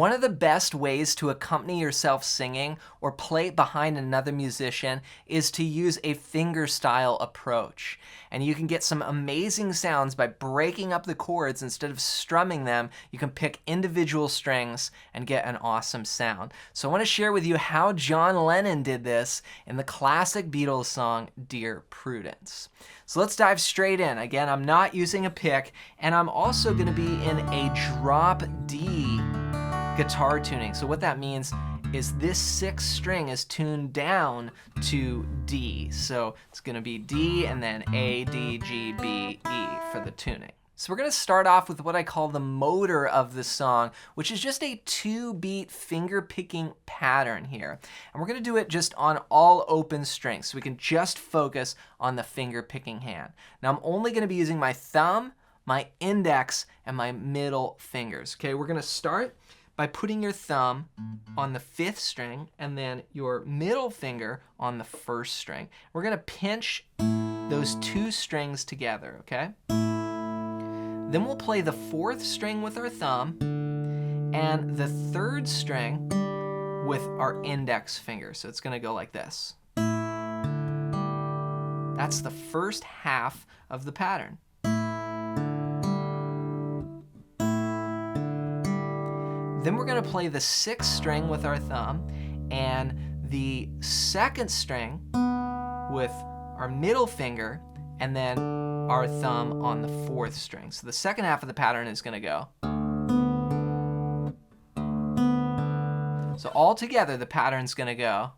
One of the best ways to accompany yourself singing or play behind another musician is to use a fingerstyle approach. And you can get some amazing sounds by breaking up the chords. Instead of strumming them, you can pick individual strings and get an awesome sound. So I want to share with you how John Lennon did this in the classic Beatles song, Dear Prudence. So let's dive straight in. Again, I'm not using a pick, and I'm also going to be in a drop D guitar tuning. So what that means is this sixth string is tuned down to D. So it's going to be D and then A, D, G, B, E for the tuning. So we're going to start off with what I call the motor of the song, which is just a 2-beat finger picking pattern here. And we're going to do it just on all open strings, so we can just focus on the finger picking hand. Now I'm only going to be using my thumb, my index, and my middle fingers. Okay, we're going to start by putting your thumb on the 5th string and then your middle finger on the 1st string. We're going to pinch those 2 strings together, okay? Then we'll play the 4th string with our thumb and the 3rd string with our index finger. So it's going to go like this. That's the first half of the pattern. Then we're going to play the 6th string with our thumb and the 2nd string with our middle finger and then our thumb on the 4th string. So the second half of the pattern is going to go. So all together the pattern's going to go.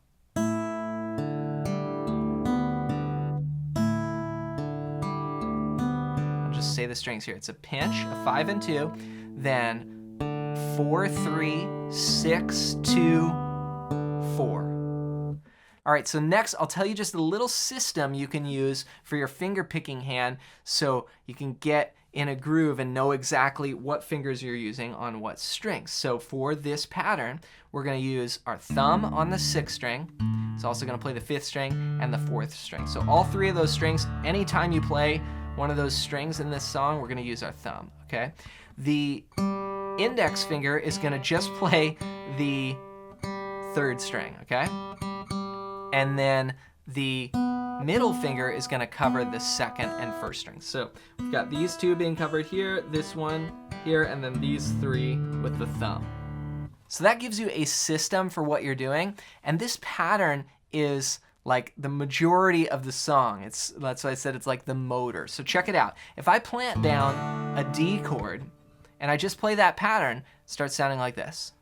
I'll just say the strings here. It's a pinch, a 5 and 2, then 4, 3, 6, 2, 4. All right, so next I'll tell you just a little system you can use for your finger picking hand so you can get in a groove and know exactly what fingers you're using on what strings. So for this pattern, we're going to use our thumb on the 6th string. It's also going to play the 5th string and the 4th string. So all 3 of those strings, anytime you play one of those strings in this song, we're going to use our thumb, okay? The index finger is going to just play the 3rd string, okay? And then the middle finger is going to cover the 2nd and 1st strings. So we've got these 2 being covered here, this one here, and then these 3 with the thumb. So that gives you a system for what you're doing, and this pattern is like the majority of the song. That's why I said it's like the motor. So check it out. If I plant down a D chord and I just play that pattern, it starts sounding like this.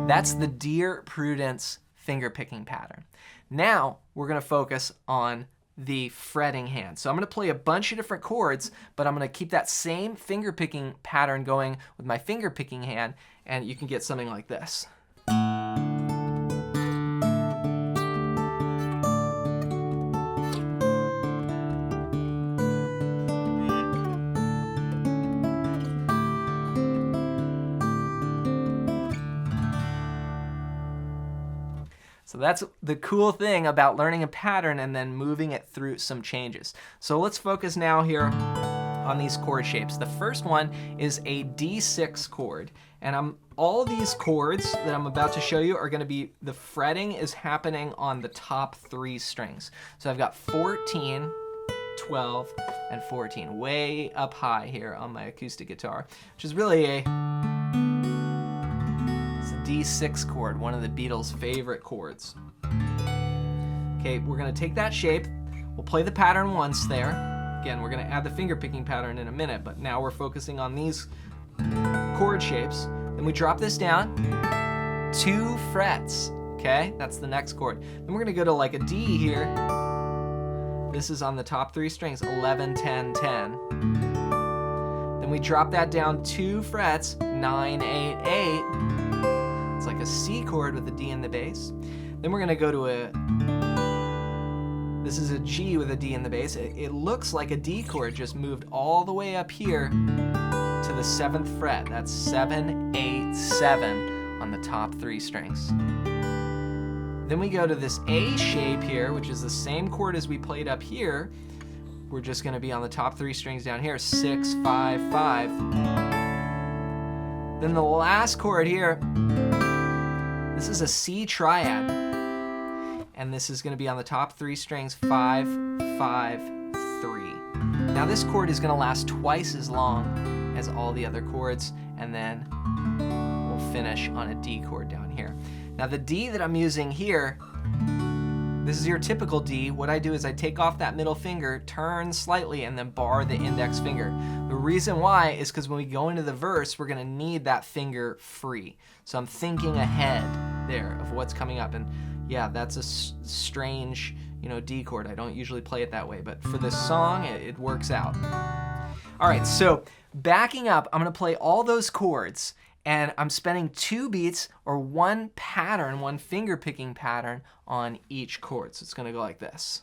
That's the Dear Prudence finger picking pattern. Now we're going to focus on the fretting hand. So I'm going to play a bunch of different chords, but I'm going to keep that same finger picking pattern going with my finger picking hand, and you can get something like this. So that's the cool thing about learning a pattern and then moving it through some changes. So let's focus now here on these chord shapes. The first one is a D6 chord. And all these chords that I'm about to show you are going to be, the fretting is happening on the top 3 strings. So I've got 14, 12, and 14, way up high here on my acoustic guitar, which is really a D6 chord, one of the Beatles' favorite chords. Okay, we're going to take that shape. We'll play the pattern once there. Again, we're going to add the finger picking pattern in a minute, but now we're focusing on these chord shapes. Then we drop this down 2 frets. Okay, that's the next chord. Then we're going to go to like a D here. This is on the top 3 strings, 11, 10, 10. Then we drop that down 2 frets, 9, 8, 8. It's like a C chord with a D in the bass. Then we're going to go to this is a G with a D in the bass. It looks like a D chord just moved all the way up here to the 7th fret. That's 7, 8, 7 on the top 3 strings. Then we go to this A shape here, which is the same chord as we played up here. we're just going to be on the top 3 strings down here, 6, 5, 5. Then the last chord here, this is a C triad, and this is going to be on the top 3 strings, 5, 5, 3. Now this chord is going to last twice as long as all the other chords, and then we'll finish on a D chord down here. Now the D that I'm using here, this is your typical D. What I do is I take off that middle finger, turn slightly, and then bar the index finger. The reason why is because when we go into the verse, we're gonna need that finger free. So I'm thinking ahead there of what's coming up. And yeah, that's a strange, D chord. I don't usually play it that way, but for this song, it works out. All right, so backing up, I'm gonna play all those chords, and I'm spending 2 beats or 1 pattern, 1 finger picking pattern on each chord. So it's gonna go like this.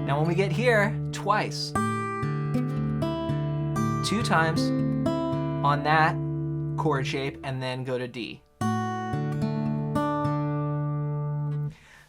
Now when we get here, twice. 2 times on that chord shape, and then go to D.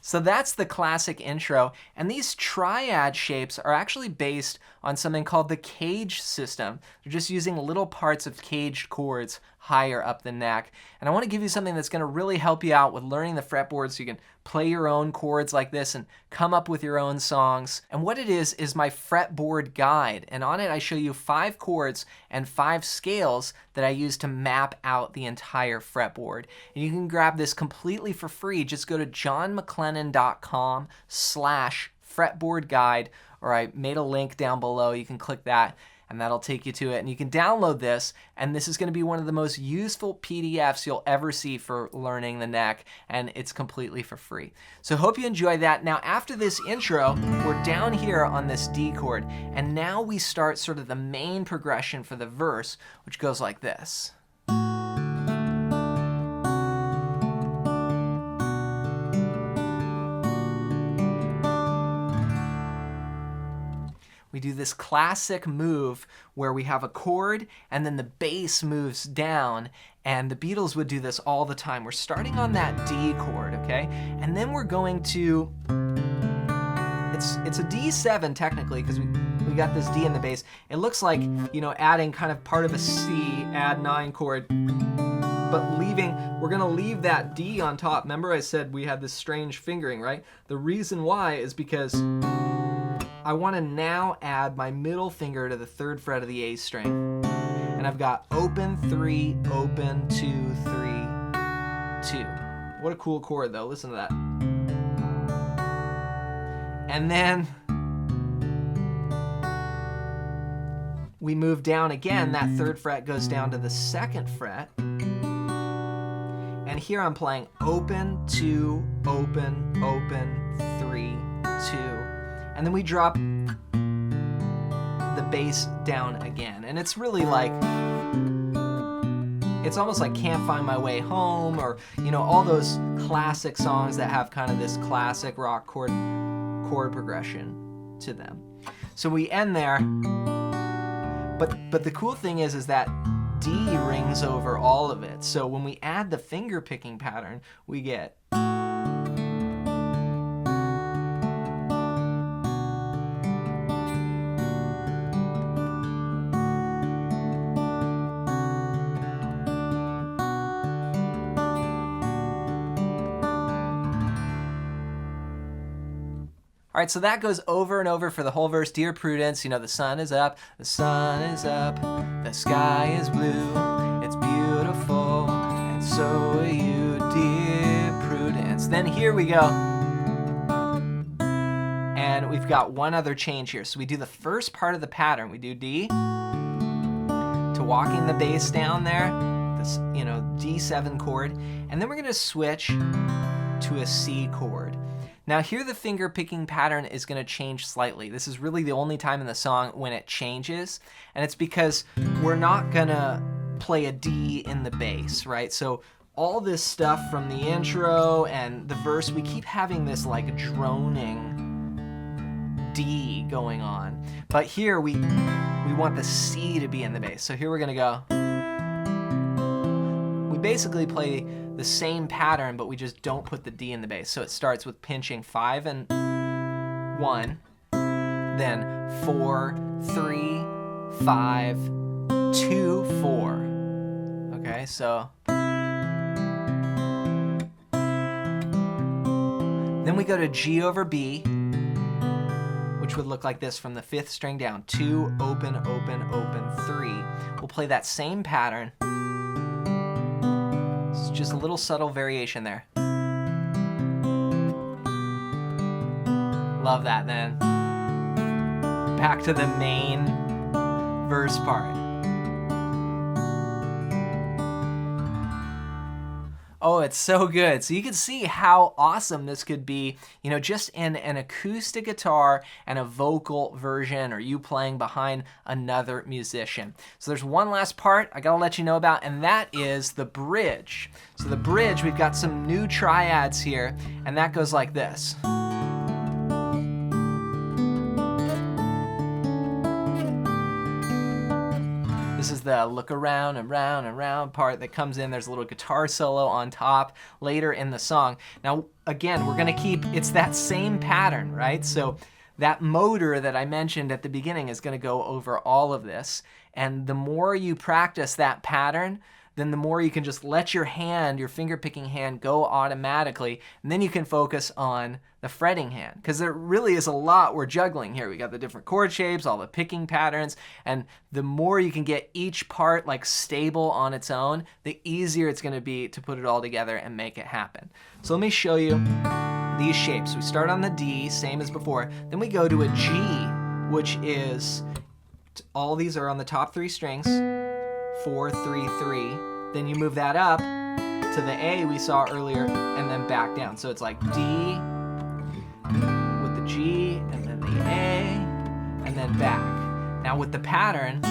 So that's the classic intro, and these triad shapes are actually based on something called the cage system. They're just using little parts of caged chords higher up the neck. And I want to give you something that's going to really help you out with learning the fretboard so you can play your own chords like this and come up with your own songs. And what it is my fretboard guide. And on it I show you 5 chords and 5 scales that I use to map out the entire fretboard. And you can grab this completely for free. Just go to johnmclennan.com/fretboard guide, or I made a link down below. You can click that and that'll take you to it. And you can download this, and this is going to be one of the most useful PDFs you'll ever see for learning the neck, and it's completely for free. So hope you enjoy that. Now after this intro, we're down here on this D chord, and now we start sort of the main progression for the verse, which goes like this. We do this classic move where we have a chord and then the bass moves down, and the Beatles would do this all the time. We're starting on that D chord, okay? And then we're going to, it's a D7 technically, because we got this D in the bass. It looks like, adding kind of part of a C, add 9 chord, but we're gonna leave that D on top. Remember I said we had this strange fingering, right? The reason why is because I want to now add my middle finger to the 3rd fret of the A string. And I've got open 3, open 2, 3, 2. What a cool chord though, listen to that. And then we move down again, that 3rd fret goes down to the 2nd fret. And here I'm playing open, 2, open, open, 3, 2. And then we drop the bass down again. And it's really like, it's almost like Can't Find My Way Home, or, all those classic songs that have kind of this classic rock chord progression to them. So we end there, but the cool thing is that D rings over all of it. So when we add the finger picking pattern, we get All right, so that goes over and over for the whole verse. Dear Prudence, the sun is up, the sun is up, the sky is blue, it's beautiful, and so are you, dear Prudence. Then here we go. And we've got one other change here. So we do the first part of the pattern. We do D to walking the bass down there, this, D7 chord, and then we're gonna switch to a C chord. Now here the finger picking pattern is going to change slightly. This is really the only time in the song when it changes, and it's because we're not going to play a D in the bass, right? So all this stuff from the intro and the verse, we keep having this like droning D going on. But here we want the C to be in the bass. So here we're gonna go. We basically play the same pattern, but we just don't put the D in the bass. So it starts with pinching 5 and 1, then 4, 3, 5, 2, 4. Okay, so then we go to G over B, which would look like this from the 5th string down. 2, open, open, open, 3. We'll play that same pattern. It's just a little subtle variation there. Love that then. Back to the main verse part. Oh, it's so good. So you can see how awesome this could be, you know, just in an acoustic guitar and a vocal version, or you playing behind another musician. So there's one last part I gotta let you know about, and that is the bridge. So the bridge, we've got some new triads here, and that goes like this. This is the look around and round and round part that comes in. There's a little guitar solo on top later in the song. Now, again, we're gonna keep, it's that same pattern, right? So that motor that I mentioned at the beginning is gonna go over all of this. And the more you practice that pattern, then the more you can just let your hand, your finger picking hand, go automatically, and then you can focus on the fretting hand, because there really is a lot we're juggling here. We got the different chord shapes, all the picking patterns, and the more you can get each part like stable on its own, the easier it's going to be to put it all together and make it happen. So let me show you these shapes. We start on the D, same as before, then we go to a G, which is, all these are on the top 3 strings, 4, 3, 3. Then you move that up to the A we saw earlier, and then back down. So it's like D with the G, and then the A, and then back. Now with the pattern,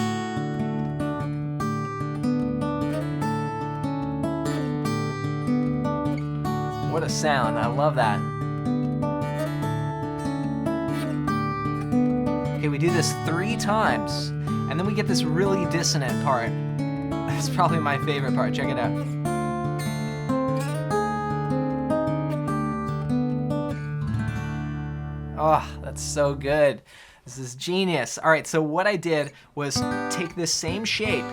what a sound, I love that. Okay, we do this 3 times, and then we get this really dissonant part. It's probably my favorite part. Check it out. Oh, that's so good. This is genius. All right, so what I did was take this same shape,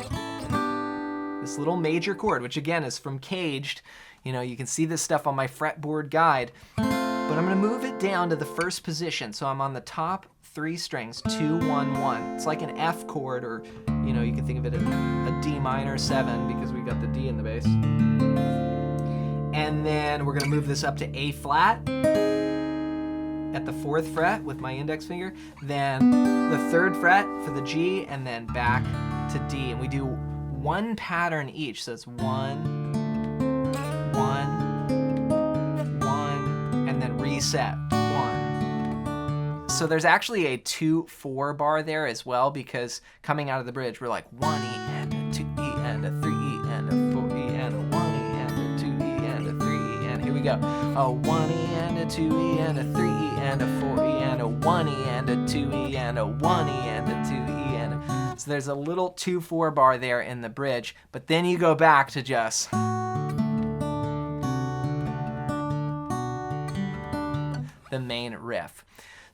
this little major chord, which again is from Caged. You know, you can see this stuff on my fretboard guide, but I'm gonna move it down to the first position. So I'm on the top 3 strings, 2, 1, 1. It's like an F chord, or you know, you can think of it as a D minor 7 because we got the D in the bass. And then we're gonna move this up to A flat at the 4th fret with my index finger, then the 3rd fret for the G, and then back to D. And we do 1 pattern each, so it's 1, 1, 1, and then reset, 1. So there's actually a 2-4 bar there as well, because coming out of the bridge, we're like 1 E and a 2 E and a 3 E and a 4 E and a 1 E and a 2 E and a 3 E, and here we go. A 1 E and a 2 E and a 3 E and a 4 E and a 1 E and a 2 E and a 1 E and a 2 E and a... So there's a little 2-4 bar there in the bridge, but then you go back to just the main riff.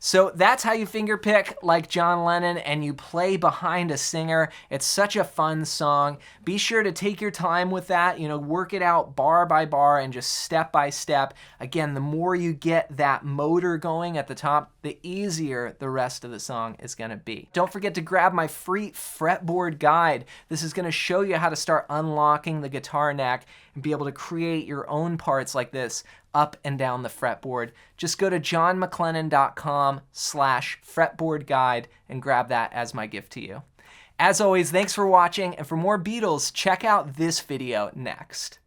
So that's how you finger pick like John Lennon and you play behind a singer. It's such a fun song. Be sure to take your time with that, you know, work it out bar by bar and just step by step. Again, the more you get that motor going at the top, the easier the rest of the song is gonna be. Don't forget to grab my free fretboard guide. This is gonna show you how to start unlocking the guitar neck and be able to create your own parts like this up and down the fretboard. Just go to johnmclennan.com/fretboard guide and grab that as my gift to you. As always, thanks for watching, and for more Beatles, check out this video next.